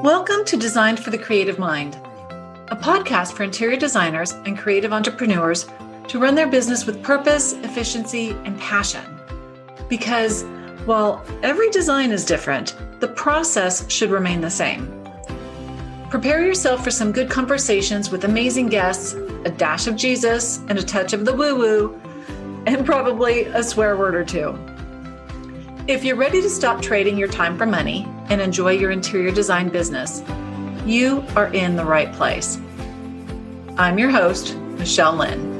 Welcome to Designed for the Creative Mind, a podcast for interior designers and creative entrepreneurs to run their business with purpose, efficiency, and passion. Because while every design is different, the process should remain the same. Prepare yourself for some good conversations with amazing guests, a dash of Jesus, and a touch of the woo-woo, and probably a swear word or two. If you're ready to stop trading your time for money and enjoy your interior design business, you are in the right place. I'm your host, Michelle Lynn.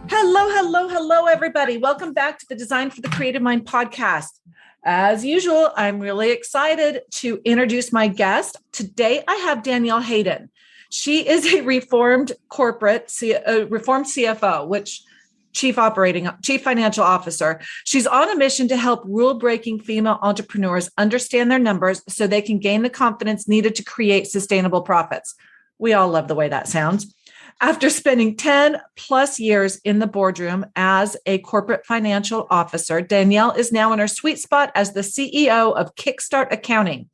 Hello, everybody. Welcome back to the Design for the Creative Mind podcast. As usual, I'm really excited to introduce my guest. Today, I have Danielle Hayden. She is a reformed CFO, which Chief Financial Officer. She's on a mission to help rule-breaking female entrepreneurs understand their numbers so they can gain the confidence needed to create sustainable profits. We all love the way that sounds. After spending 10 plus years in the boardroom as a corporate financial officer, Danielle is now in her sweet spot as the CEO of Kickstart Accounting.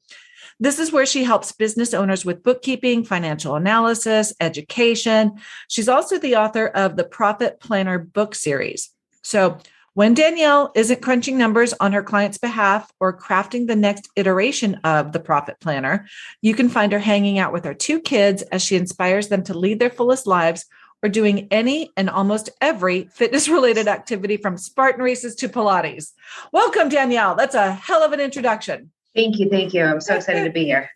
This is where she helps business owners with bookkeeping, financial analysis, education. She's also the author of the Profit Planner book series. So when Danielle isn't crunching numbers on her client's behalf or crafting the next iteration of the Profit Planner, you can find her hanging out with her two kids as she inspires them to lead their fullest lives or doing any and almost every fitness-related activity from Spartan races to Pilates. Welcome, Danielle. That's a hell of an introduction. Thank you. I'm so excited to be here.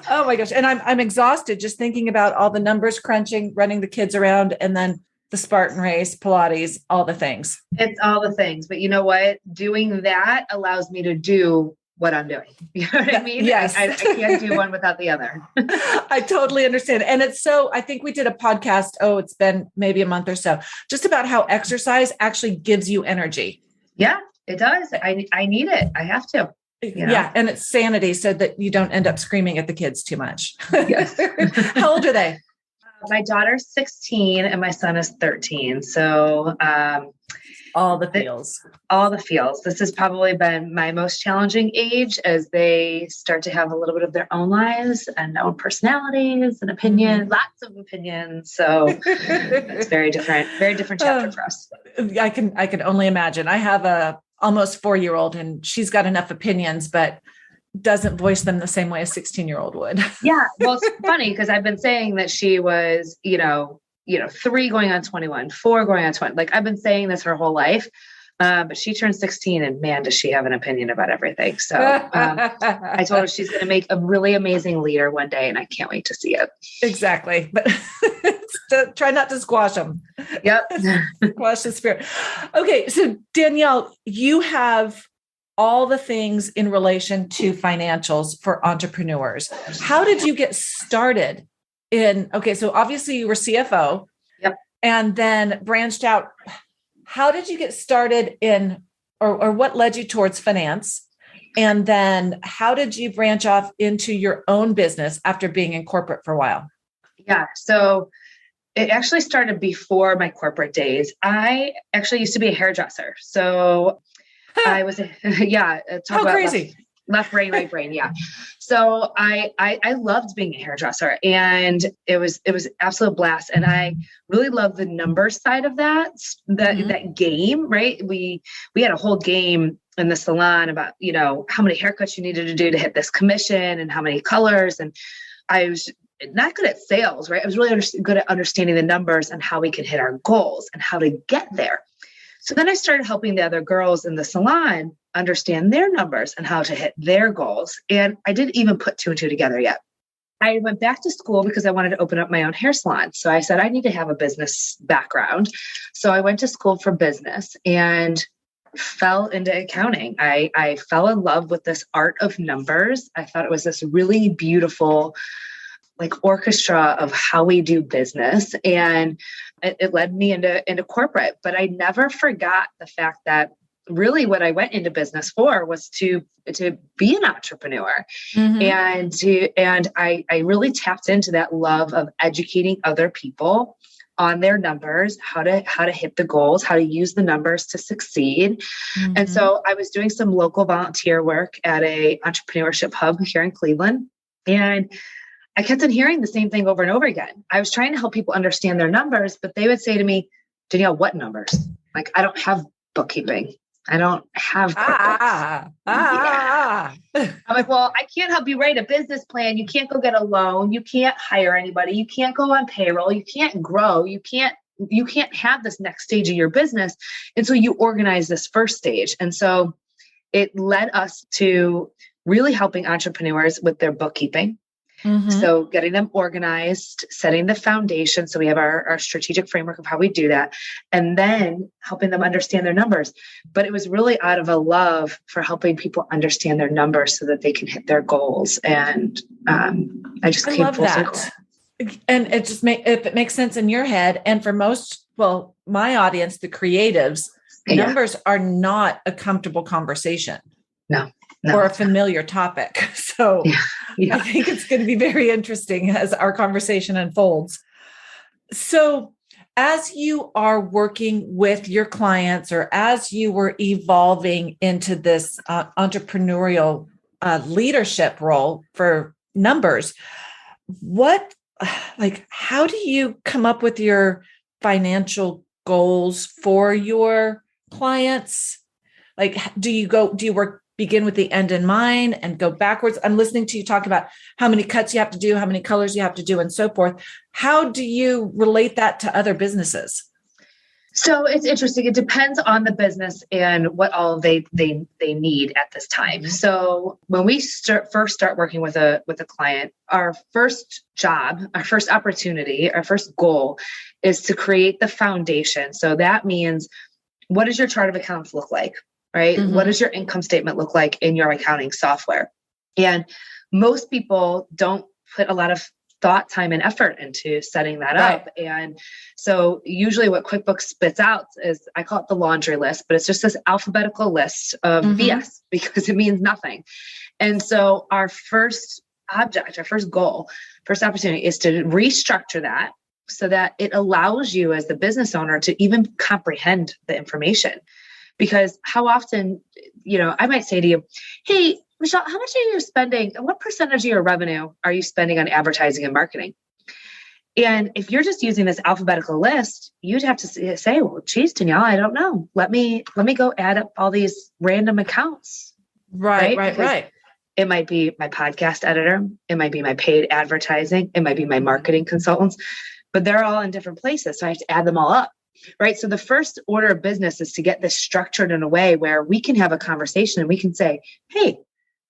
Oh my gosh. And I'm exhausted just thinking about all the numbers crunching, running the kids around, and then the Spartan race, Pilates, all the things. It's all the things. But you know what? Doing that allows me to do what I'm doing. You know what I mean? Yes. I can't do one without the other. I totally understand. And I think we did a podcast, it's been maybe a month or so, just about how exercise actually gives you energy. Yeah, it does. I need it. I have to. You know? Yeah. And it's sanity so that you don't end up screaming at the kids too much. Yes. How old are they? My daughter's 16 and my son is 13. So all the feels. This has probably been my most challenging age as they start to have a little bit of their own lives and own personalities and opinions, lots of opinions. So it's very different chapter for us. I can only imagine. I have a almost 4-year-old and she's got enough opinions, but doesn't voice them the same way a 16-year-old would. Yeah. Well, it's funny because I've been saying that she was, 3 going on 21, 4 going on 20. Like I've been saying this her whole life, but she turned 16 and man, does she have an opinion about everything. So I told her she's going to make a really amazing leader one day and I can't wait to see it. Exactly. But try not to squash them. Yep. Squash the spirit. Okay. So Danielle, you have all the things in relation to financials for entrepreneurs. How did you get started so obviously you were CFO. Yep. And then branched out. How did you get started or what led you towards finance? And then how did you branch off into your own business after being in corporate for a while? Yeah. So it actually started before my corporate days. I actually used to be a hairdresser. So I was, How crazy. Left brain, right brain. Yeah. So I loved being a hairdresser and it was absolute blast. And I really loved the number side of that game, right? We had a whole game in the salon about, how many haircuts you needed to do to hit this commission and how many colors. And I was not good at sales, right? I was really good at understanding the numbers and how we could hit our goals and how to get there. So then I started helping the other girls in the salon understand their numbers and how to hit their goals. And I didn't even put 2 and 2 together yet. I went back to school because I wanted to open up my own hair salon. So I said, I need to have a business background. So I went to school for business and fell into accounting. I fell in love with this art of numbers. I thought it was this really beautiful orchestra of how we do business. And it led me into corporate, but I never forgot the fact that really what I went into business for was to be an entrepreneur. Mm-hmm. And I really tapped into that love of educating other people on their numbers, how to hit the goals, how to use the numbers to succeed. Mm-hmm. And so I was doing some local volunteer work at a entrepreneurship hub here in Cleveland. And I kept on hearing the same thing over and over again. I was trying to help people understand their numbers, but they would say to me, Danielle, what numbers? Like, I don't have bookkeeping. I don't have QuickBooks. Yeah. I'm like, well, I can't help you write a business plan. You can't go get a loan. You can't hire anybody. You can't go on payroll. You can't grow. You can't have this next stage of your business until you organize this first stage. And so it led us to really helping entrepreneurs with their bookkeeping. Mm-hmm. So getting them organized, setting the foundation. So we have our strategic framework of how we do that, and then helping them understand their numbers. But it was really out of a love for helping people understand their numbers so that they can hit their goals. And I came full circle. And it just if it makes sense in your head. And for most, my audience, the creatives, numbers are not a comfortable conversation. No. Or a familiar topic. So I think it's going to be very interesting as our conversation unfolds. So as you are working with your clients, or as you were evolving into this entrepreneurial leadership role for numbers, how do you come up with your financial goals for your clients? Like, do you begin with the end in mind and go backwards? I'm listening to you talk about how many cuts you have to do, how many colors you have to do, and so forth. How do you relate that to other businesses? So it's interesting. It depends on the business and what all they need at this time. So when we first start working with a client, our first job, our first opportunity, our first goal is to create the foundation. So that means, what does your chart of accounts look like? Right? Mm-hmm. What does your income statement look like in your accounting software? And most people don't put a lot of thought, time, and effort into setting that up. And so usually what QuickBooks spits out is, I call it the laundry list, but it's just this alphabetical list of BS, because it means nothing. And so our first object, our first goal, first opportunity is to restructure that so that it allows you as the business owner to even comprehend the information. Because how often, I might say to you, hey, Michelle, how much are you spending? What percentage of your revenue are you spending on advertising and marketing? And if you're just using this alphabetical list, you'd have to say, well, geez, Danielle, I don't know. Let me go add up all these random accounts. Right. It might be my podcast editor. It might be my paid advertising. It might be my marketing consultants, but they're all in different places. So I have to add them all up. Right. So the first order of business is to get this structured in a way where we can have a conversation and we can say, hey,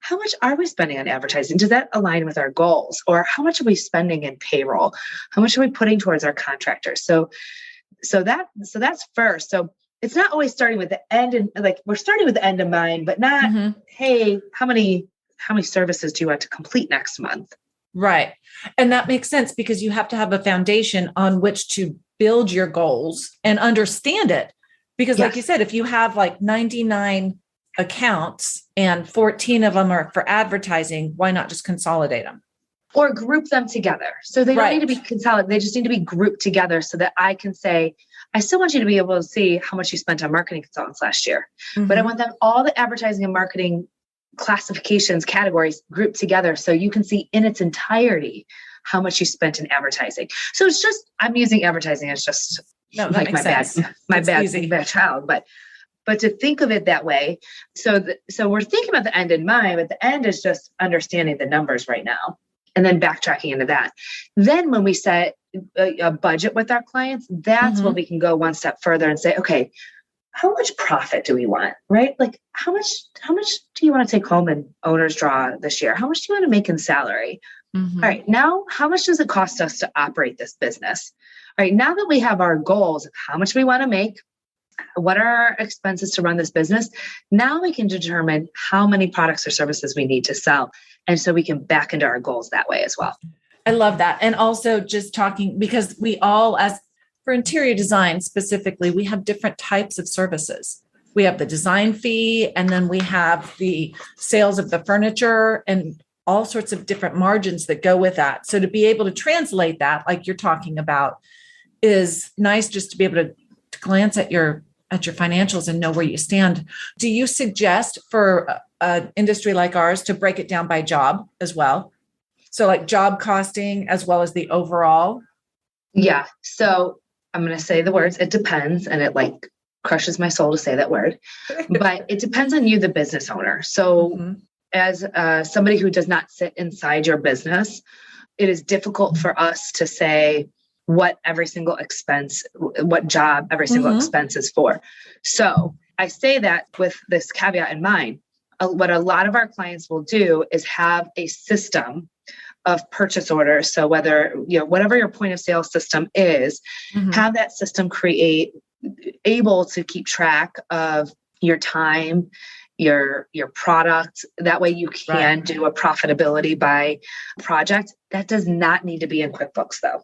how much are we spending on advertising? Does that align with our goals? Or how much are we spending in payroll? How much are we putting towards our contractors? So that's first. So it's not always starting with the end, and we're starting with the end in mind, but not, hey, how many services do you want to complete next month? Right. And that makes sense, because you have to have a foundation on which to build your goals and understand it. Because like you said, if you have 99 accounts and 14 of them are for advertising, why not just consolidate them? Or group them together. So they don't need to be consolidated. They just need to be grouped together so that I can say, I still want you to be able to see how much you spent on marketing consultants last year. But I want them, all the advertising and marketing classifications, categories grouped together so you can see in its entirety how much you spent in advertising. So it's just, I'm using advertising as just my bad child, but to think of it that way. So we're thinking about the end in mind, but the end is just understanding the numbers right now and then backtracking into that. Then when we set a budget with our clients, that's when we can go one step further and say, okay, how much profit do we want, right? Like how much do you want to take home in owner's draw this year? How much do you want to make in salary? All right, now how much does it cost us to operate this business? All right, now that we have our goals of how much we want to make, what are our expenses to run this business? Now we can determine how many products or services we need to sell. And so we can back into our goals that way as well. I love that. And also just talking, because we all, as for interior design specifically, we have different types of services. We have the design fee, and then we have the sales of the furniture and all sorts of different margins that go with that. So to be able to translate that, like you're talking about, is nice just to be able to glance at your financials and know where you stand. Do you suggest for an industry like ours to break it down by job as well? So like job costing as well as the overall? Yeah. So I'm going to say the words, it depends. And it like crushes my soul to say that word, but it depends on you, the business owner. So as somebody who does not sit inside your business, it is difficult for us to say what every single expense, what job every single expense is for. So I say that with this caveat in mind. What a lot of our clients will do is have a system of purchase orders. So whether, whatever your point of sale system is, have that system able to keep track of your time, your product. That way you can do a profitability by project. That does not need to be in QuickBooks though.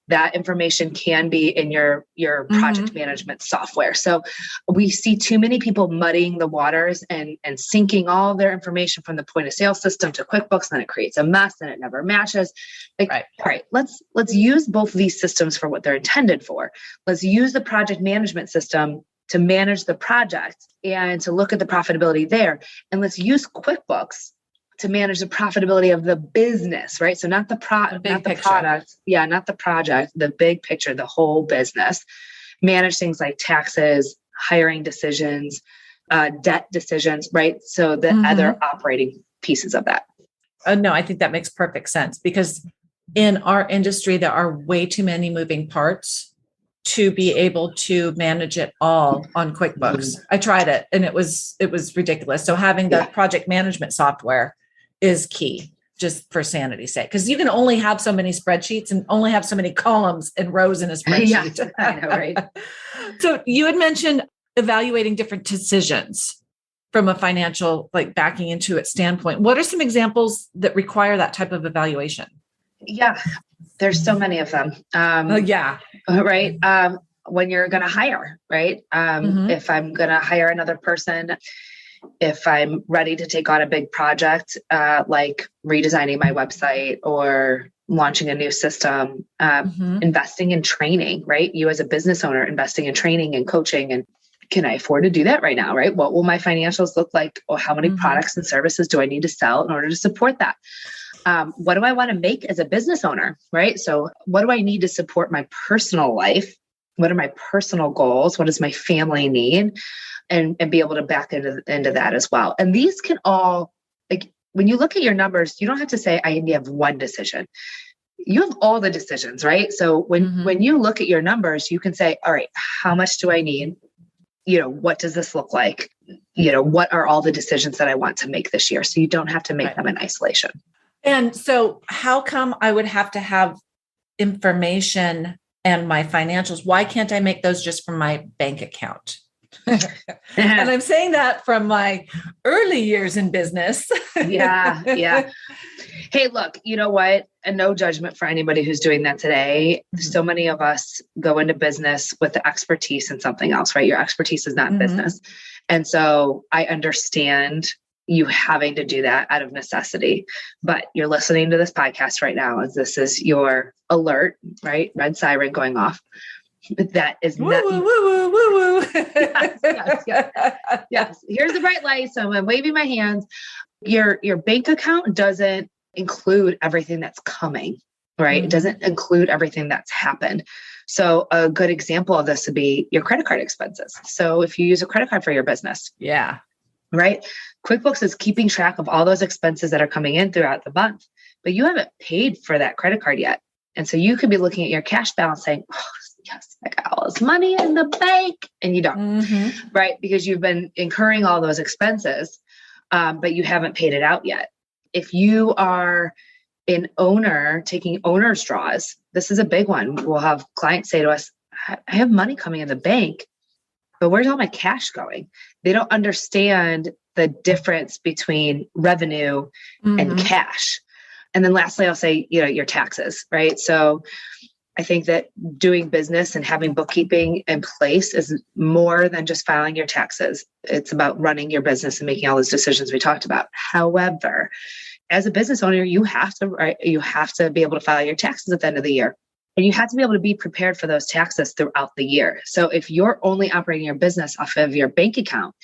That information can be in your project management software. So we see too many people muddying the waters and syncing all their information from the point of sale system to QuickBooks, and then it creates a mess and it never matches. All right, let's use both of these systems for what they're intended for. Let's use the project management system to manage the project and to look at the profitability there. And let's use QuickBooks to manage the profitability of the business, right? So not the product, not the project, the big picture, the whole business. Manage things like taxes, hiring decisions, debt decisions, right? So the other operating pieces of that. No, I think that makes perfect sense because in our industry, there are way too many moving parts to be able to manage it all on QuickBooks. I tried it and it was ridiculous. So having the project management software is key, just for sanity's sake, because you can only have so many spreadsheets and only have so many columns and rows in a spreadsheet. Yeah, I know, right? So you had mentioned evaluating different decisions from a financial, like backing into it standpoint. What are some examples that require that type of evaluation? Yeah, there's so many of them. Right. When you're going to hire, right? If I'm going to hire another person, if I'm ready to take on a big project, like redesigning my website or launching a new system, investing in training, right? You as a business owner, investing in training and coaching. And can I afford to do that right now, right? What will my financials look like? Or how many products and services do I need to sell in order to support that? What do I want to make as a business owner, right? So what do I need to support my personal life? What are my personal goals? What does my family need? And be able to back into that as well. And these can all, like when you look at your numbers, you don't have to say, I need to have one decision. You have all the decisions, right? So when you look at your numbers, you can say, all right, how much do I need? What does this look like? What are all the decisions that I want to make this year? So you don't have to make them in isolation. And so how come I would have to have information and my financials? Why can't I make those just from my bank account? And I'm saying that from my early years in business. Yeah. Hey, look, you know what? And no judgment for anybody who's doing that today. So many of us go into business with the expertise in something else, right? Your expertise is not in business. And so I understand you having to do that out of necessity, but you're listening to this podcast right now as this is your alert, right? Red siren going off. That is not. Woo, woo, woo, woo, woo. Yes. Here's the bright light. So I'm waving my hands. Your bank account doesn't include everything that's coming, right? It doesn't include everything that's happened. So a good example of this would be your credit card expenses. So if you use a credit card for your business, right? QuickBooks is keeping track of all those expenses that are coming in throughout the month, but you haven't paid for that credit card yet. And so you could be looking at your cash balance saying, oh, yes, I got all this money in the bank, and you don't, right? Because you've been incurring all those expenses, but you haven't paid it out yet. If you are an owner taking owner's draws, this is a big one. We'll have clients say to us, I have money coming in the bank, but where's all my cash going? They don't understand the difference between revenue and cash. And then lastly, I'll say, your taxes, right? So I think that doing business and having bookkeeping in place is more than just filing your taxes. It's about running your business and making all those decisions we talked about. However, as a business owner, you have to be able to file your taxes at the end of the year. And you have to be able to be prepared for those taxes throughout the year. So if you're only operating your business off of your bank account,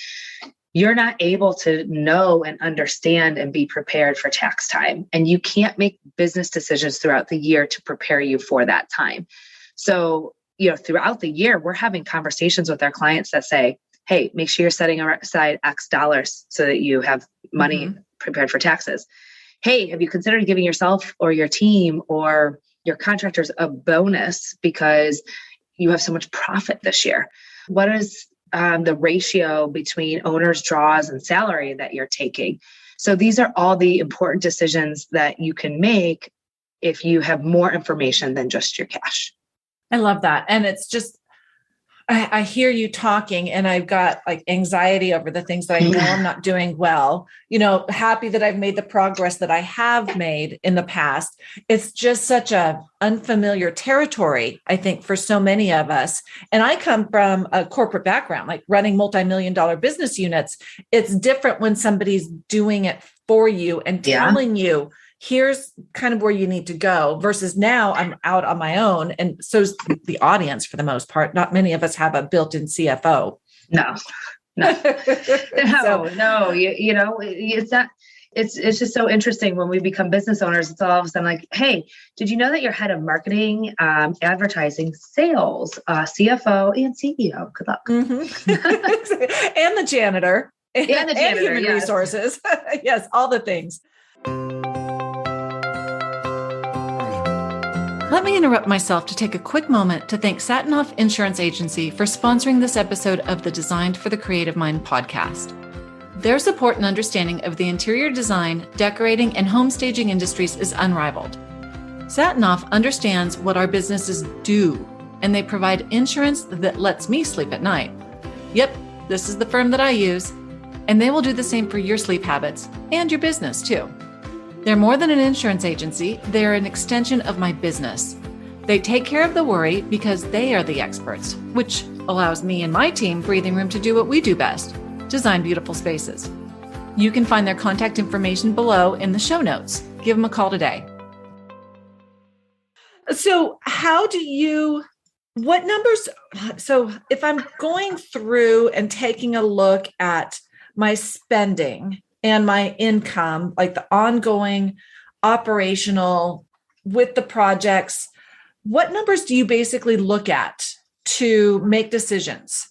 you're not able to know and understand and be prepared for tax time. And you can't make business decisions throughout the year to prepare you for that time. So, throughout the year, we're having conversations with our clients that say, hey, make sure you're setting aside X dollars so that you have money prepared for taxes. Hey, have you considered giving yourself or your team or your contractors a bonus because you have so much profit this year? What is the ratio between owner's draws and salary that you're taking? So these are all the important decisions that you can make if you have more information than just your cash. I love that. And it's just, I hear you talking and I've got like anxiety over the things that I know I'm not doing well, happy that I've made the progress that I have made in the past. It's just such a unfamiliar territory, I think, for so many of us. And I come from a corporate background, like running multi-million-dollar business units. It's different when somebody's doing it for you and telling you, here's kind of where you need to go, versus now I'm out on my own. And so's the audience for the most part. Not many of us have a built-in CFO. No. It's not, it's just so interesting when we become business owners. It's all of a sudden like, hey, did you know that your head of marketing, advertising, sales, CFO, and CEO? Good luck. And the janitor. And human resources. Yes, all the things. Let me interrupt myself to take a quick moment to thank Satinoff Insurance Agency for sponsoring this episode of the Designed for the Creative Mind podcast. Their support and understanding of the interior design, decorating, and home staging industries is unrivaled. Satinoff understands what our businesses do, and they provide insurance that lets me sleep at night. Yep, this is the firm that I use, and they will do the same for your sleep habits and your business too. They're more than an insurance agency, they're an extension of my business. They take care of the worry because they are the experts, which allows me and my team breathing room to do what we do best, design beautiful spaces. You can find their contact information below in the show notes. Give them a call today. So what numbers, so if I'm going through and taking a look at my spending and my income, like the ongoing operational with the projects, what numbers do you basically look at to make decisions?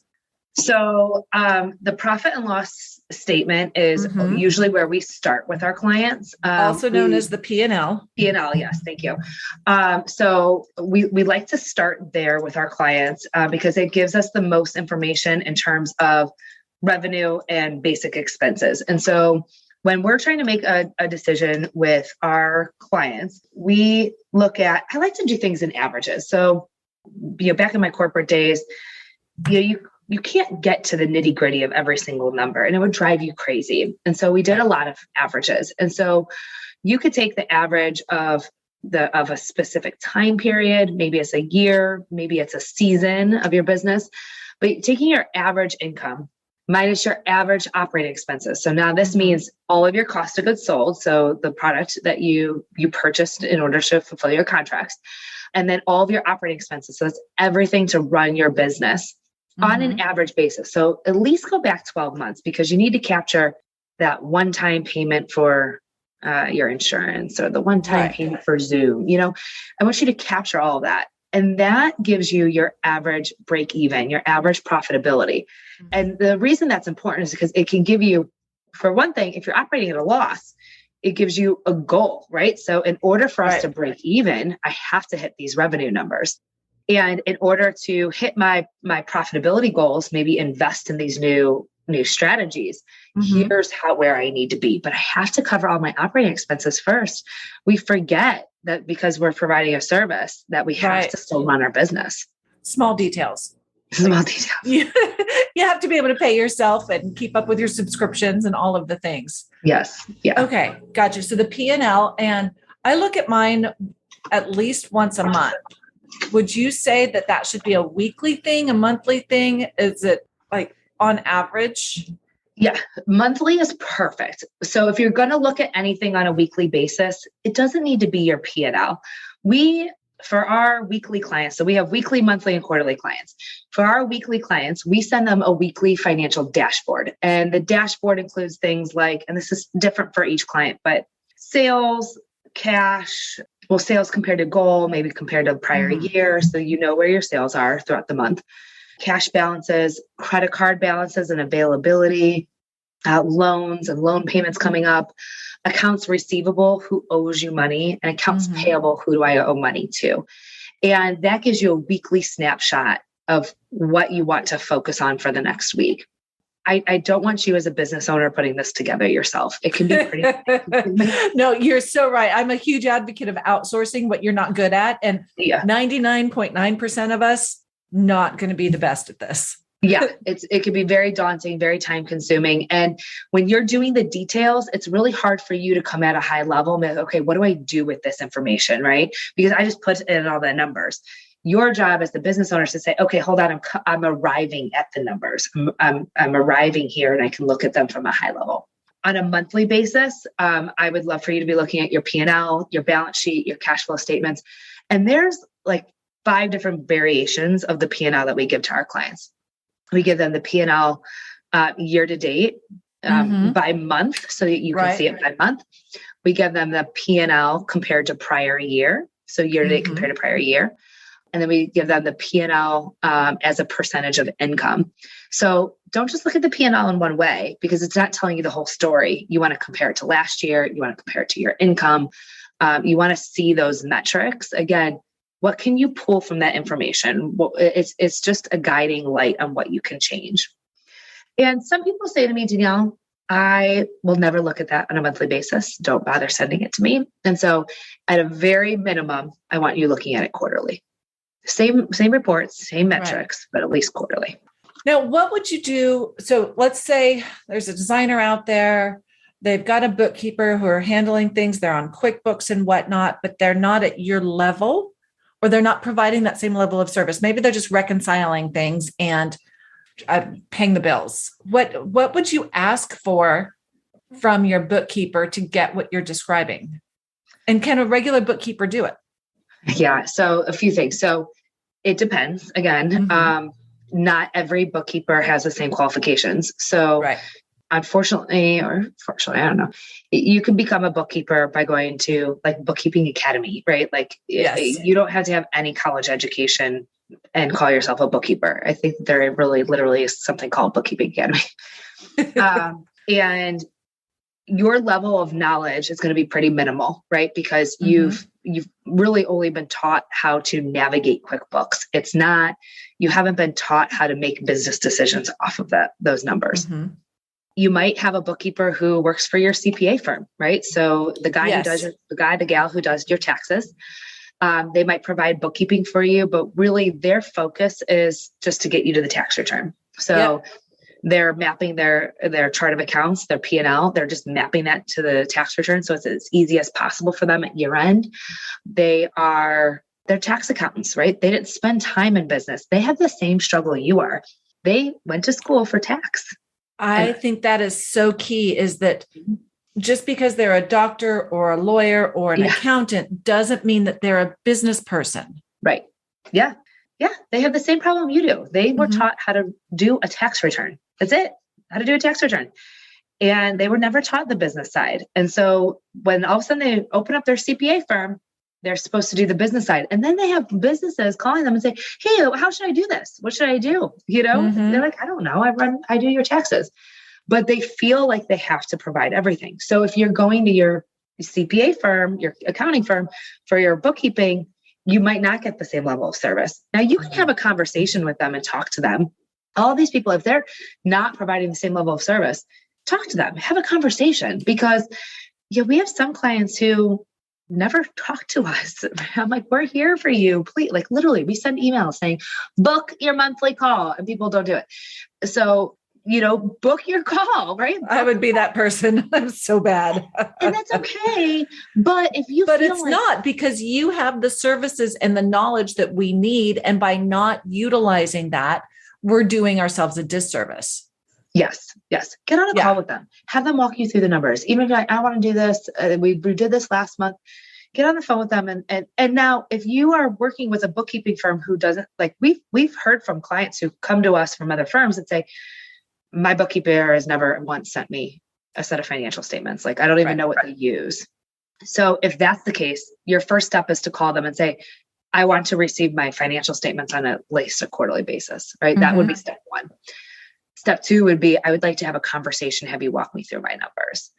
So the profit and loss statement is usually where we start with our clients. Also known as the P&L. P&L, yes, thank you. So we like to start there with our clients because it gives us the most information in terms of revenue and basic expenses. And so when we're trying to make a decision with our clients, we look at, I like to do things in averages. So, back in my corporate days, you can't get to the nitty gritty of every single number and it would drive you crazy. And so we did a lot of averages. And so you could take the average of a specific time period, maybe it's a year, maybe it's a season of your business, but taking your average income minus your average operating expenses. So now this means all of your cost of goods sold. So the product that you purchased in order to fulfill your contracts, and then all of your operating expenses. So that's everything to run your business on an average basis. So at least go back 12 months because you need to capture that one-time payment for your insurance or the one-time payment for Zoom. I want you to capture all of that. And that gives you your average break even, your average profitability. And the reason that's important is because it can give you, for one thing, if you're operating at a loss, it gives you a goal, right? So in order for us to break even, I have to hit these revenue numbers. And in order to hit my profitability goals, maybe invest in these new strategies, here's where I need to be. But I have to cover all my operating expenses first. We forget that because we're providing a service that we have to still run our business. Small details. Small details. You have to be able to pay yourself and keep up with your subscriptions and all of the things. Yes. Yeah. Okay. Gotcha. So the P&L, and I look at mine at least once a month. Would you say that should be a weekly thing, a monthly thing? Is it like on average? Yeah, monthly is perfect. So if you're going to look at anything on a weekly basis, it doesn't need to be your P&L. We for our weekly clients, so we have weekly, monthly, and quarterly clients. For our weekly clients, we send them a weekly financial dashboard. And the dashboard includes things like, and this is different for each client, but sales, cash, well, sales compared to goal, maybe compared to the prior year. So you know where your sales are throughout the month. Cash balances, credit card balances and availability, loans and loan payments coming up, accounts receivable, who owes you money, and accounts payable, who do I owe money to? And that gives you a weekly snapshot of what you want to focus on for the next week. I don't want you as a business owner putting this together yourself. It can be pretty. No, you're so right. I'm a huge advocate of outsourcing what you're not good at. And 99.9% of us not going to be the best at this. Yeah, it can be very daunting, very time consuming. And when you're doing the details, it's really hard for you to come at a high level and be like, okay, what do I do with this information? Right? Because I just put in all the numbers. Your job as the business owner is to say, okay, hold on, I'm arriving at the numbers. I'm arriving here and I can look at them from a high level. On a monthly basis, I would love for you to be looking at your P&L, your balance sheet, your cash flow statements. And there's like 5 different variations of the P&L that we give to our clients. We give them the P&L year to date by month so that you can see it by month. We give them the P&L compared to prior year. So year to date compared to prior year. And then we give them the P&L as a percentage of income. So don't just look at the P&L in one way because it's not telling you the whole story. You want to compare it to last year. You want to compare it to your income. You want to see those metrics. Again, what can you pull from that information? Well, it's just a guiding light on what you can change. And some people say to me, Danielle, I will never look at that on a monthly basis. Don't bother sending it to me. And so at a very minimum, I want you looking at it quarterly. Same reports, same metrics, but at least quarterly. Now, what would you do? So let's say there's a designer out there. They've got a bookkeeper who are handling things. They're on QuickBooks and whatnot, but they're not at your level. Or they're not providing that same level of service. Maybe they're just reconciling things and paying the bills. What would you ask for from your bookkeeper to get what you're describing? And can a regular bookkeeper do it? Yeah. So a few things. So it depends. Again, not every bookkeeper has the same qualifications. So unfortunately, or fortunately, I don't know, you can become a bookkeeper by going to like bookkeeping academy, right? Like you don't have to have any college education and call yourself a bookkeeper. I think there really literally is something called bookkeeping academy. And your level of knowledge is going to be pretty minimal, right? Because you've really only been taught how to navigate QuickBooks. It's not, you haven't been taught how to make business decisions off of those numbers. You might have a bookkeeper who works for your CPA firm, right? So the guy the gal who does your taxes, they might provide bookkeeping for you, but really their focus is just to get you to the tax return. So they're mapping their chart of accounts, their P&L. They're just mapping that to the tax return. So it's as easy as possible for them at year end. They're tax accountants, right? They didn't spend time in business. They have the same struggle you are. They went to school for tax. I think that is so key, is that just because they're a doctor or a lawyer or an accountant doesn't mean that they're a business person. Right. Yeah. Yeah. They have the same problem you do. They were taught how to do a tax return. That's it. How to do a tax return. And they were never taught the business side. And so when all of a sudden they open up their CPA firm, they're supposed to do the business side. And then they have businesses calling them and say, hey, how should I do this? What should I do? You know, they're like, I don't know. I do your taxes, but they feel like they have to provide everything. So if you're going to your CPA firm, your accounting firm for your bookkeeping, you might not get the same level of service. Now you can have a conversation with them and talk to them. All these people, if they're not providing the same level of service, talk to them, have a conversation, because we have some clients who never talk to us. I'm like, we're here for you. Please, like literally, we send emails saying, book your monthly call, and people don't do it. So, book your call, right? I would be that person. I'm so bad. And that's okay. But if you But it's not, because you have the services and the knowledge that we need. And by not utilizing that, we're doing ourselves a disservice. Yes. Get on a call with them. Have them walk you through the numbers. Even if I want to do this, we did this last month. get on the phone with them. And now if you are working with a bookkeeping firm who doesn't, like we've heard from clients who come to us from other firms and say, my bookkeeper has never once sent me a set of financial statements. Like, I don't even know what they use. So if that's the case, your first step is to call them and say, I want to receive my financial statements on at least a quarterly basis, right? Mm-hmm. That would be step one. Step two would be, I would like to have a conversation, have you walk me through my numbers.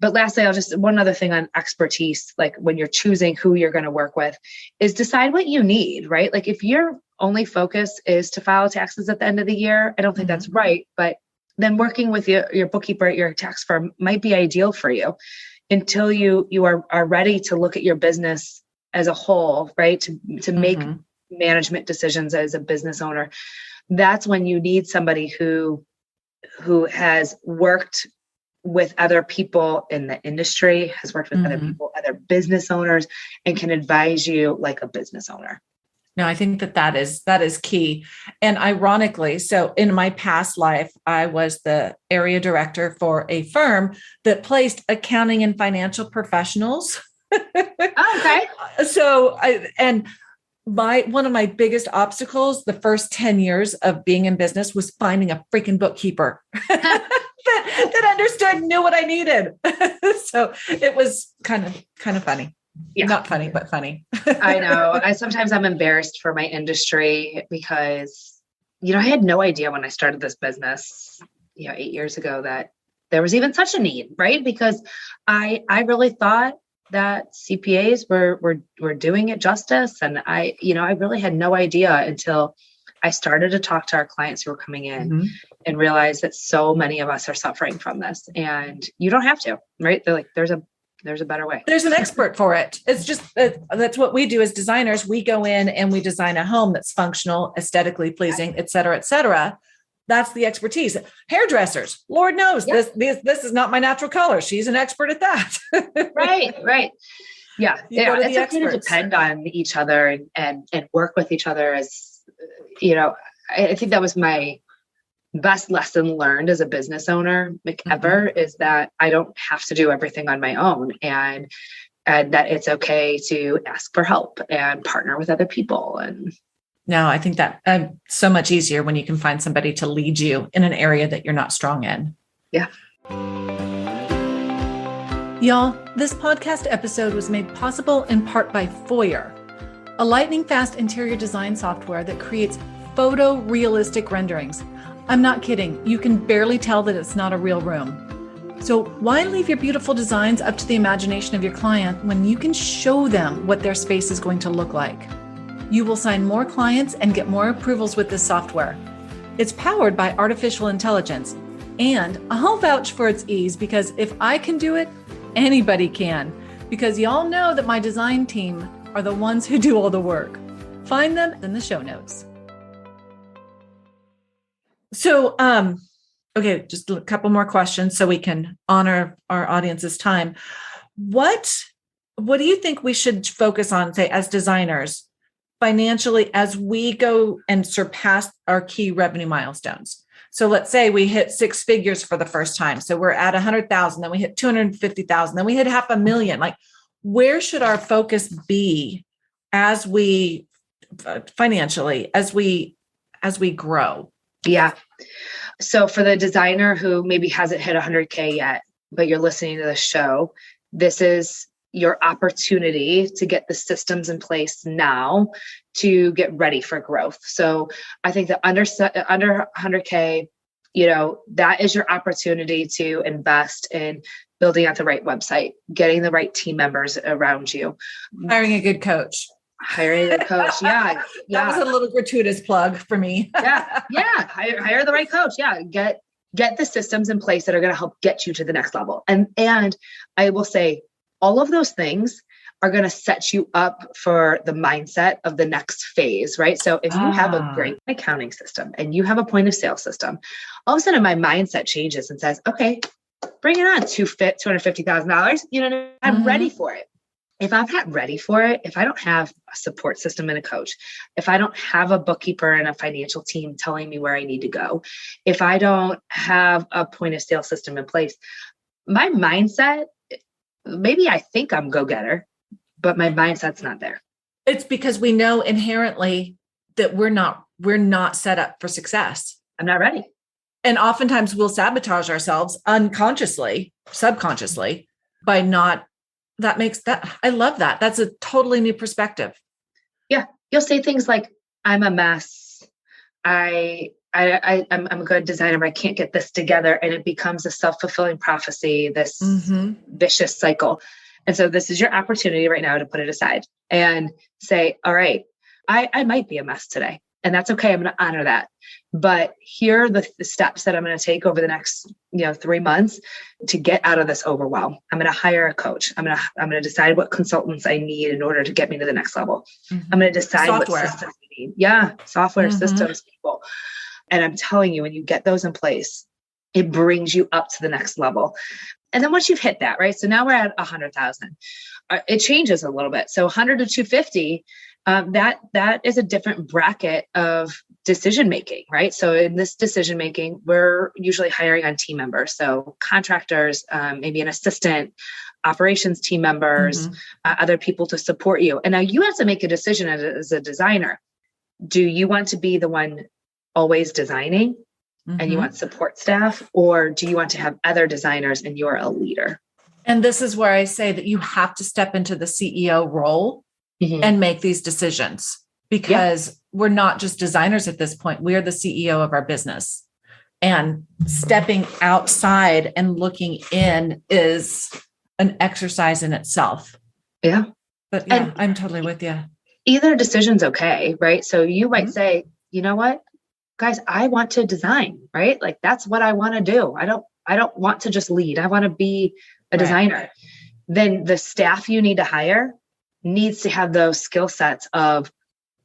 But lastly, one other thing on expertise, like when you're choosing who you're going to work with, is decide what you need, right? Like if your only focus is to file taxes at the end of the year, I don't think that's right. But then working with your bookkeeper at your tax firm might be ideal for you until you are ready to look at your business as a whole, right? To make management decisions as a business owner. That's when you need somebody who has worked with other people in the industry, has worked with other people, other business owners, and can advise you like a business owner. No, I think that is key. And ironically, so in my past life, I was the area director for a firm that placed accounting and financial professionals. Oh, okay. So one of my biggest obstacles the first 10 years of being in business was finding a freaking bookkeeper that understood, knew what I needed. So it was kind of funny. Yeah. Not funny, but funny. I know. I'm embarrassed for my industry because, I had no idea when I started this business, 8 years ago, that there was even such a need, right? Because I really thought that CPAs were doing it justice. And I really had no idea until I started to talk to our clients who were coming in and realized that so many of us are suffering from this, and you don't have to, right? They're like, there's a better way. There's an expert for it. It's just, that's what we do as designers. We go in and we design a home that's functional, aesthetically pleasing, et cetera, et cetera. That's the expertise. Hairdressers, Lord knows this is not my natural color. She's an expert at that. Right. Yeah. It's okay to depend on each other and work with each other as, I think that was my best lesson learned as a business owner, ever, is that I don't have to do everything on my own, and that it's okay to ask for help and partner with other people. And no, I think that so much easier when you can find somebody to lead you in an area that you're not strong in. Yeah. Y'all, this podcast episode was made possible in part by Foyer, a lightning-fast interior design software that creates photorealistic renderings. I'm not kidding. You can barely tell that it's not a real room. So why leave your beautiful designs up to the imagination of your client when you can show them what their space is going to look like? You will sign more clients and get more approvals with this software. It's powered by artificial intelligence, and I'll vouch for its ease, because if I can do it, anybody can, because y'all know that my design team are the ones who do all the work. Find them in the show notes. So, okay, just a couple more questions so we can honor our audience's time. What do you think we should focus on, say, as designers, financially, as we go and surpass our key revenue milestones? So let's say we hit 6 figures for the first time. So we're at 100,000, then we hit 250,000, then we hit $500,000. Like, where should our focus be as we financially, as we grow? Yeah. So for the designer who maybe hasn't hit 100K yet, but you're listening to the show, this is your opportunity to get the systems in place now to get ready for growth. So I think that under 100K, that is your opportunity to invest in building out the right website, getting the right team members around you, hiring a good coach. Hiring a coach. Yeah. That was a little gratuitous plug for me. Yeah. Hire the right coach. Yeah. Get the systems in place that are going to help get you to the next level. And I will say all of those things are going to set you up for the mindset of the next phase, right? So if you have a great accounting system and you have a point of sale system, all of a sudden my mindset changes and says, okay, bring it on, $250,000. I'm ready for it. If I'm not ready for it, if I don't have a support system and a coach, if I don't have a bookkeeper and a financial team telling me where I need to go, if I don't have a point of sale system in place, my mindset, maybe I think I'm go-getter, but my mindset's not there. It's because we know inherently that we're not set up for success. I'm not ready. And oftentimes we'll sabotage ourselves unconsciously, subconsciously by not, I love that. That's a totally new perspective. Yeah. You'll say things like, I'm a mess. I'm a good designer, but I can't get this together. And it becomes a self-fulfilling prophecy, this vicious cycle. And so this is your opportunity right now to put it aside and say, all right, I might be a mess today. And that's okay. I'm going to honor that. But here are the steps that I'm going to take over the next 3 months to get out of this overwhelm. I'm going to hire a coach. I'm going to decide what consultants I need in order to get me to the next level. I'm going to decide what systems I need. Yeah. Software systems people. And I'm telling you, when you get those in place, it brings you up to the next level. And then once you've hit that, right? So now we're at 100,000. It changes a little bit. So 100 to 250, that is a different bracket of decision-making, right? So in this decision-making, we're usually hiring on team members. So contractors, maybe an assistant, operations team members, other people to support you. And now you have to make a decision as a designer. Do you want to be the one always designing and you want support staff, or do you want to have other designers and you're a leader? And this is where I say that you have to step into the CEO role and make these decisions, because we're not just designers at this point. We're the CEO of our business, and stepping outside and looking in is an exercise in itself. Yeah. But yeah, I'm totally with you. Either decision's okay, right? So you might say, you know what, guys, I want to design, right? Like that's what I want to do. I don't want to just lead. I want to be a designer. Then the staff you need to hire needs to have those skill sets of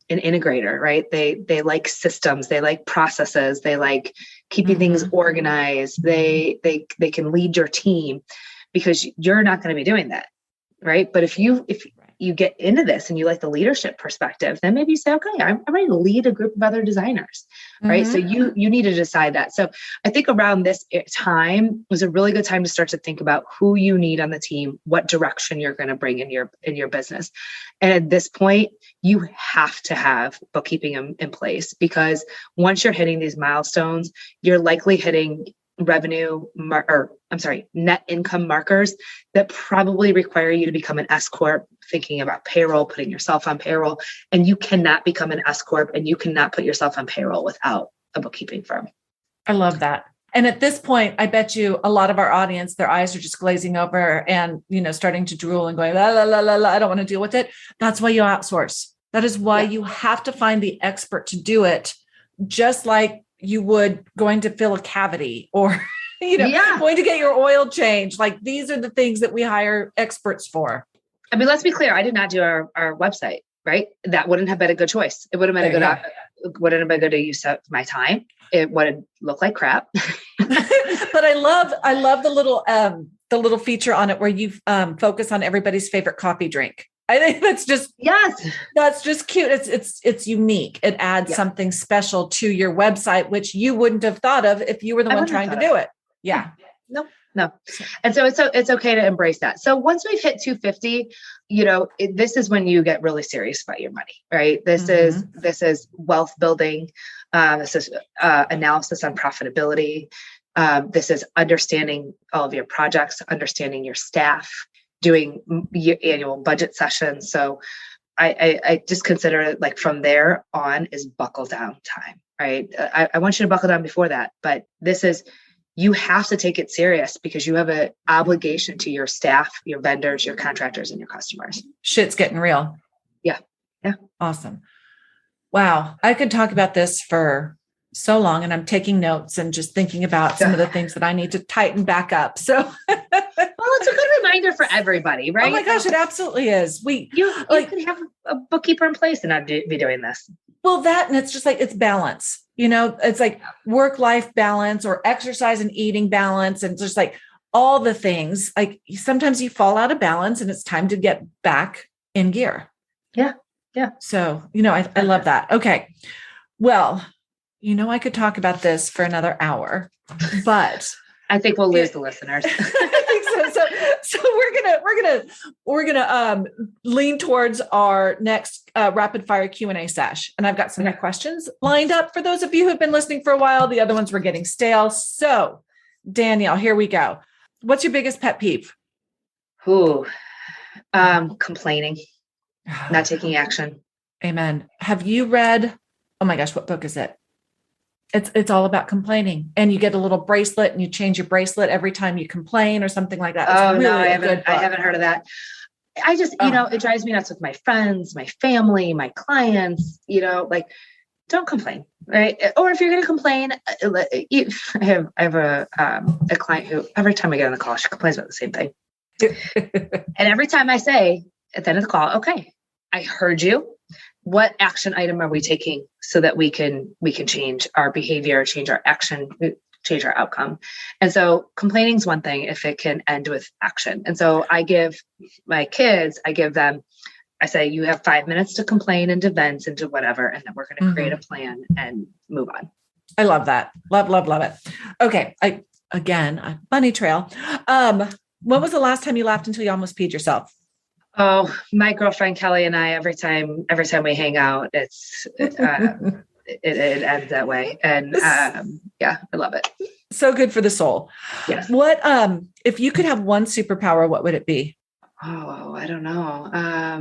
an integrator, right? They like systems, they like processes, they like keeping things organized. They can lead your team, because you're not going to be doing that, right? But if you get into this and you like the leadership perspective, then maybe you say, okay, I'm ready to lead a group of other designers, right? So you need to decide that. So I think around this time was a really good time to start to think about who you need on the team, what direction you're going to bring in your business. And at this point, you have to have bookkeeping in place, because once you're hitting these milestones, you're likely hitting net income markers that probably require you to become an S Corp, thinking about payroll, putting yourself on payroll. And you cannot become an S Corp and you cannot put yourself on payroll without a bookkeeping firm. I love that. And at this point, I bet you a lot of our audience, their eyes are just glazing over and, starting to drool and going, la, la, la, la, la, I don't want to deal with it. That's why you outsource. That is why you have to find the expert to do it, just like you would going to fill a cavity or, going to get your oil changed. Like these are the things that we hire experts for. I mean, let's be clear. I did not do our website, right? That wouldn't have been a good choice. It would have been wouldn't have been a good use of my time. It would look like crap. But I love the little feature on it where you focus on everybody's favorite coffee drink. I think that's just, that's just cute. It's unique. It adds something special to your website, which you wouldn't have thought of if you were the one trying to do it. Yeah. No. And so it's okay to embrace that. So once we've hit 250, this is when you get really serious about your money, right? This is wealth building. This is analysis on profitability. This is understanding all of your projects, understanding your staff, doing your annual budget sessions. So I just consider it like from there on is buckle down time, right? I want you to buckle down before that, but you have to take it serious because you have an obligation to your staff, your vendors, your contractors, and your customers. Shit's getting real. Yeah. Awesome. Wow. I could talk about this for so long, and I'm taking notes and just thinking about some of the things that I need to tighten back up. So well, it's a good reminder for everybody, right? Oh my gosh, it absolutely is. You can have a bookkeeper in place and not be doing this. Well, and it's just like, it's balance, it's like work-life balance or exercise and eating balance. And just like all the things, like sometimes you fall out of balance and it's time to get back in gear. Yeah. So, I love that. Okay. Well, I could talk about this for another hour, but I think we'll lose the listeners. I think so we're gonna lean towards our next rapid fire Q&A sesh, and I've got some questions lined up for those of you who've been listening for a while. The other ones were getting stale. So, Danielle, here we go. What's your biggest pet peeve? Ooh, complaining, not taking action. Amen. Have you read? Oh my gosh, what book is it? It's all about complaining, and you get a little bracelet and you change your bracelet every time you complain or something like that. It's really no, I haven't heard of that. I just, it drives me nuts with my friends, my family, my clients, like, don't complain, right? Or if you're going to complain, I have a client who every time I get on the call, she complains about the same thing. And every time I say at the end of the call, okay, I heard you. What action item are we taking so that we can change our behavior, change our action, change our outcome? And so complaining is one thing if it can end with action. And so I give my kids, I say, you have 5 minutes to complain and to vent and to whatever, and then we're going to create a plan and move on. I love that. Love it. Okay. Bunny trail. When was the last time you laughed until you almost peed yourself? Oh, my girlfriend Kelly and I, every time we hang out, it ends that way. And I love it. So good for the soul. Yes. What, if you could have one superpower, what would it be? Oh, I don't know. I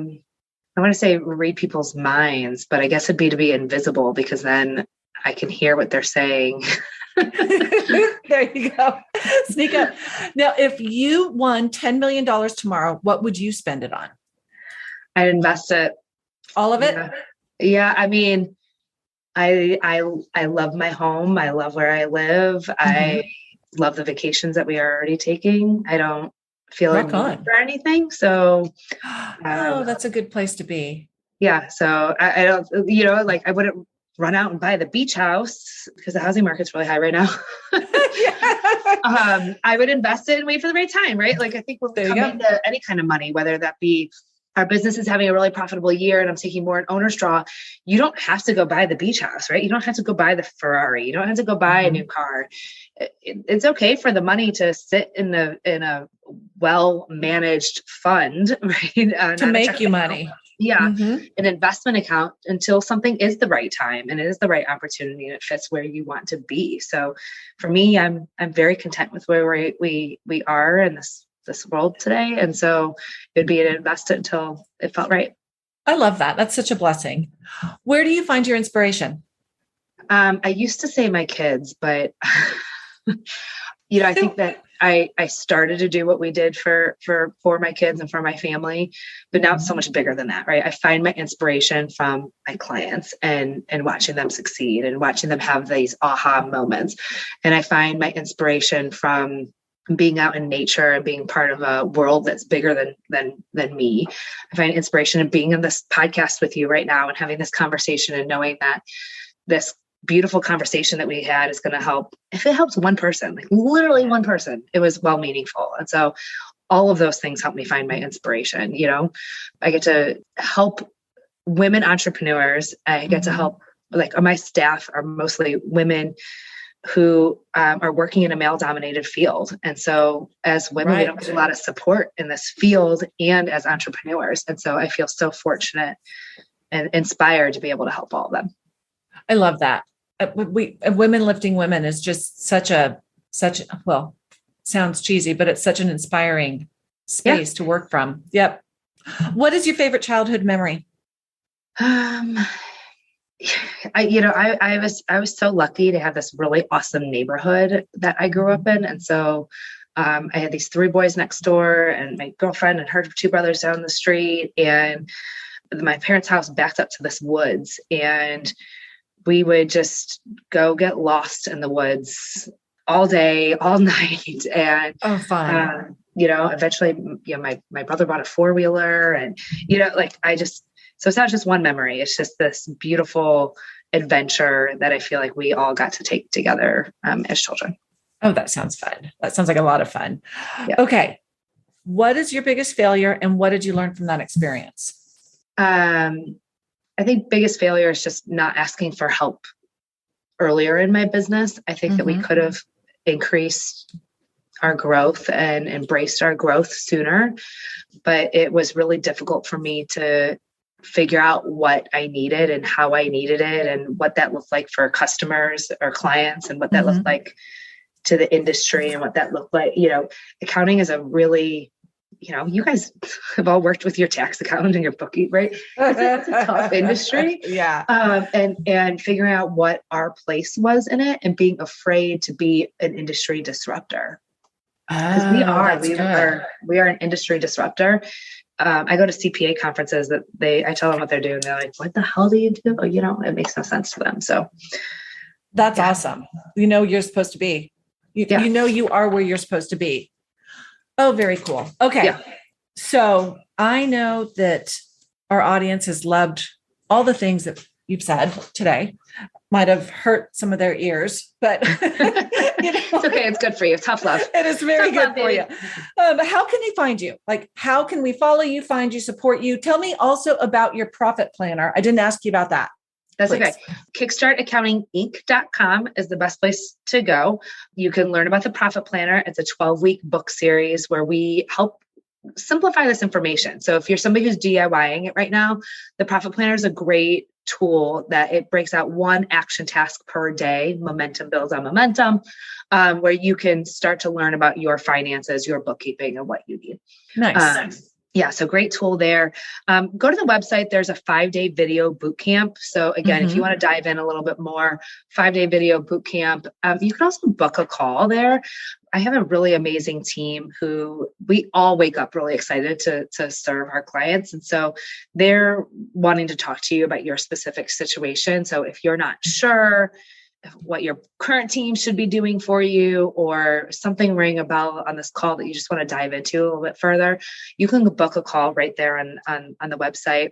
want to say read people's minds, but I guess it'd be to be invisible, because then I can hear what they're saying. There you go. Sneak up. Now, if you won $10 million tomorrow, what would you spend it on? I'd invest it. All of it? Yeah. I mean, I love my home. I love where I live. I love the vacations that we are already taking. I don't feel like for anything. So, that's a good place to be. Yeah. So I don't, I wouldn't run out and buy the beach house because the housing market's really high right now. I would invest it and wait for the right time, right? Like, I think when we come into any kind of money, whether that be our business is having a really profitable year and I'm taking more in owner's draw, you don't have to go buy the beach house, right? You don't have to go buy the Ferrari. You don't have to go buy a new car. It's okay for the money to sit in a well-managed fund, right? To make you money. Yeah. An investment account until something is the right time and it is the right opportunity and it fits where you want to be. So for me, I'm very content with where we are in this world today. And so it'd be an invest until it felt right. I love that. That's such a blessing. Where do you find your inspiration? I used to say my kids, but I think that I started to do what we did for my kids and for my family, but now it's so much bigger than that, right? I find my inspiration from my clients and watching them succeed and watching them have these aha moments. And I find my inspiration from being out in nature and being part of a world that's bigger than me. I find inspiration in being in this podcast with you right now and having this conversation and knowing that this beautiful conversation that we had is going to help. If it helps one person, like literally one person, it was well meaningful. And so all of those things help me find my inspiration. I get to help women entrepreneurs. I get to help, my staff are mostly women who are working in a male dominated field. And so as women, we don't get a lot of support in this field and as entrepreneurs. And so I feel so fortunate and inspired to be able to help all of them. I love that. Women lifting women is just well, sounds cheesy, but it's such an inspiring space to work from. Yep. What is your favorite childhood memory? I was so lucky to have this really awesome neighborhood that I grew up in. And so I had these 3 boys next door and my girlfriend and her 2 brothers down the street, and my parents' house backed up to this woods, and we would just go get lost in the woods all day, all night. And, fun. Eventually, my brother bought a 4-wheeler and, so it's not just one memory. It's just this beautiful adventure that I feel like we all got to take together as children. Oh, that sounds fun. That sounds like a lot of fun. Yeah. Okay. What is your biggest failure and what did you learn from that experience? I think biggest failure is just not asking for help earlier in my business. I think that we could have increased our growth and embraced our growth sooner. But it was really difficult for me to figure out what I needed and how I needed it and what that looked like for customers or clients and what that looked like to the industry and what that looked like. Accounting is a really, you guys have all worked with your tax accountant and your bookie, right? It's a tough industry. Yeah. And figuring out what our place was in it and being afraid to be an industry disruptor. Because we are an industry disruptor. I go to CPA conferences I tell them what they're doing. They're like, what the hell do you do? It makes no sense to them. So that's awesome. You're supposed to be, you are where you're supposed to be. Oh, very cool. Okay. Yeah. So I know that our audience has loved all the things that you've said today. Might have hurt some of their ears, but it's okay. It's good for you. Tough love. It is very good for you. How can they find you? Like, how can we follow you, find you, support you? Tell me also about your profit planner. I didn't ask you about that. That's okay. Kickstartaccountinginc.com is the best place to go. You can learn about the profit planner. It's a 12-week book series where we help simplify this information. So if you're somebody who's DIYing it right now, the profit planner is a great tool that it breaks out one action task per day. Momentum builds on momentum, where you can start to learn about your finances, your bookkeeping, and what you need. Nice. Yeah, so great tool there. Go to the website. There's a 5-day video boot camp. So again, if you want to dive in a little bit more, 5-day video boot camp. You can also book a call there. I have a really amazing team who we all wake up really excited to serve our clients. And so they're wanting to talk to you about your specific situation. So if you're not sure what your current team should be doing for you, or something ring a bell on this call that you just want to dive into a little bit further, you can book a call right there on the website.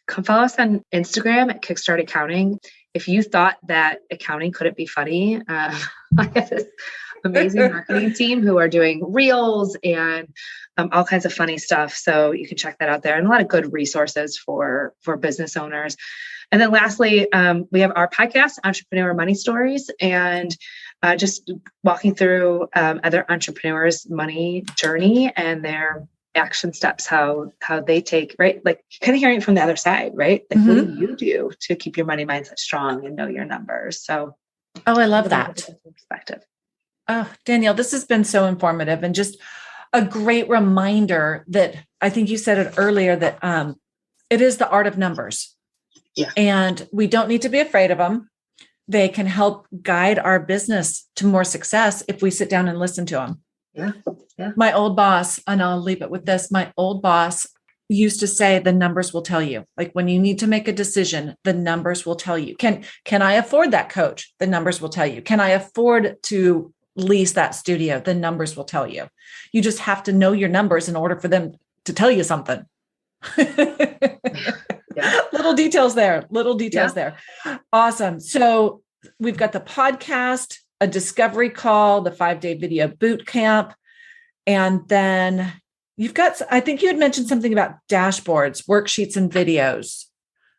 Come follow us on Instagram at Kickstart Accounting. If you thought that accounting couldn't be funny, I have this amazing marketing team who are doing reels and all kinds of funny stuff. So you can check that out there, and a lot of good resources for business owners. And then lastly, we have our podcast, Entrepreneur Money Stories, and just walking through other entrepreneurs' money journey and their action steps, how they take, right? Like kind of hearing it from the other side, right? Like what do you do to keep your money mindset strong and know your numbers? So, I love that perspective. Oh, Danielle, this has been so informative and just a great reminder that I think you said it earlier that it is the art of numbers. Yeah. And we don't need to be afraid of them. They can help guide our business to more success if we sit down and listen to them. Yeah. My old boss, and I'll leave it with this, my old boss used to say, the numbers will tell you. Like when you need to make a decision, the numbers will tell you. Can I afford that coach? The numbers will tell you. Can I afford to lease that studio? The numbers will tell you. You just have to know your numbers in order for them to tell you something. Yeah. Little details there. Awesome. So we've got the podcast, a discovery call, the 5-day video boot camp. And then you've got, I think you had mentioned something about dashboards, worksheets, and videos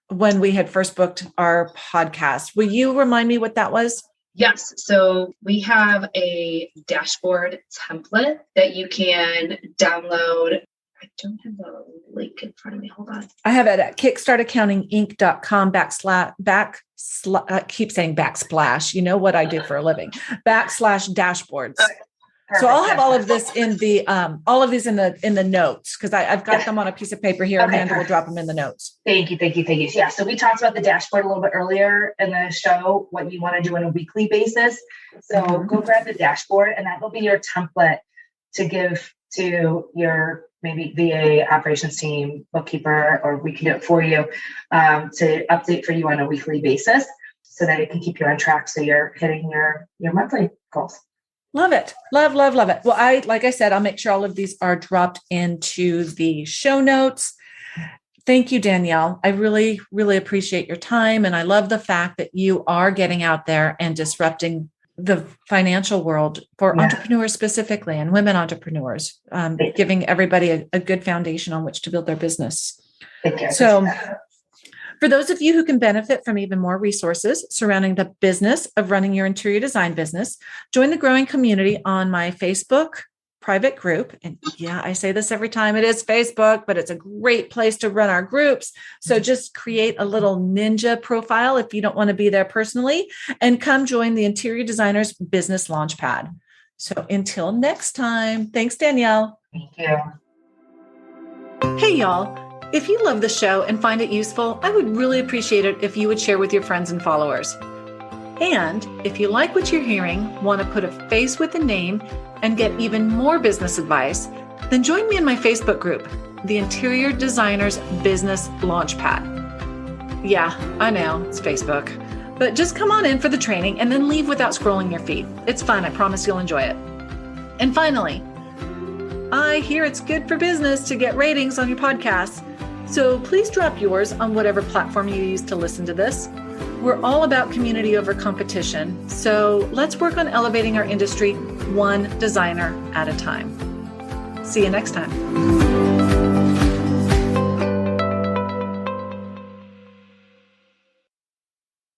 when we had first booked our podcast. Will you remind me what that was? Yes. So we have a dashboard template that you can download. I don't have the link in front of me. Hold on. I have it at kickstartaccountinginc.com keep saying backsplash. You know what I do for a living. /dashboards. Okay. Perfect. So I'll have all of this in the all of these in the notes because I've got them on a piece of paper here. Okay, Amanda will drop them in the notes. Thank you. Yeah. So we talked about the dashboard a little bit earlier in the show, what you want to do on a weekly basis. So go grab the dashboard, and that will be your template to give to your maybe VA operations team, bookkeeper, or we can do it for you to update for you on a weekly basis so that it can keep you on track so you're hitting your monthly goals. Love it. Love it. Well, like I said, I'll make sure all of these are dropped into the show notes. Thank you, Danielle. I really, really appreciate your time. And I love the fact that you are getting out there and disrupting the financial world for entrepreneurs specifically and women entrepreneurs, giving everybody a good foundation on which to build their business. So for those of you who can benefit from even more resources surrounding the business of running your interior design business, join the growing community on my Facebook private group. And yeah, I say this every time, it is Facebook, but it's a great place to run our groups. So just create a little ninja profile if you don't want to be there personally, and come join the Interior Designers Business Launchpad. So until next time, thanks, Danielle. Thank you. Hey, y'all. If you love the show and find it useful, I would really appreciate it if you would share with your friends and followers. And if you like what you're hearing, want to put a face with a name, and get even more business advice, then join me in my Facebook group, the Interior Designers Business Launchpad. Yeah, I know, it's Facebook. But just come on in for the training and then leave without scrolling your feed. It's fun, I promise you'll enjoy it. And finally, I hear it's good for business to get ratings on your podcasts. So please drop yours on whatever platform you use to listen to this. We're all about community over competition. So let's work on elevating our industry one designer at a time. See you next time.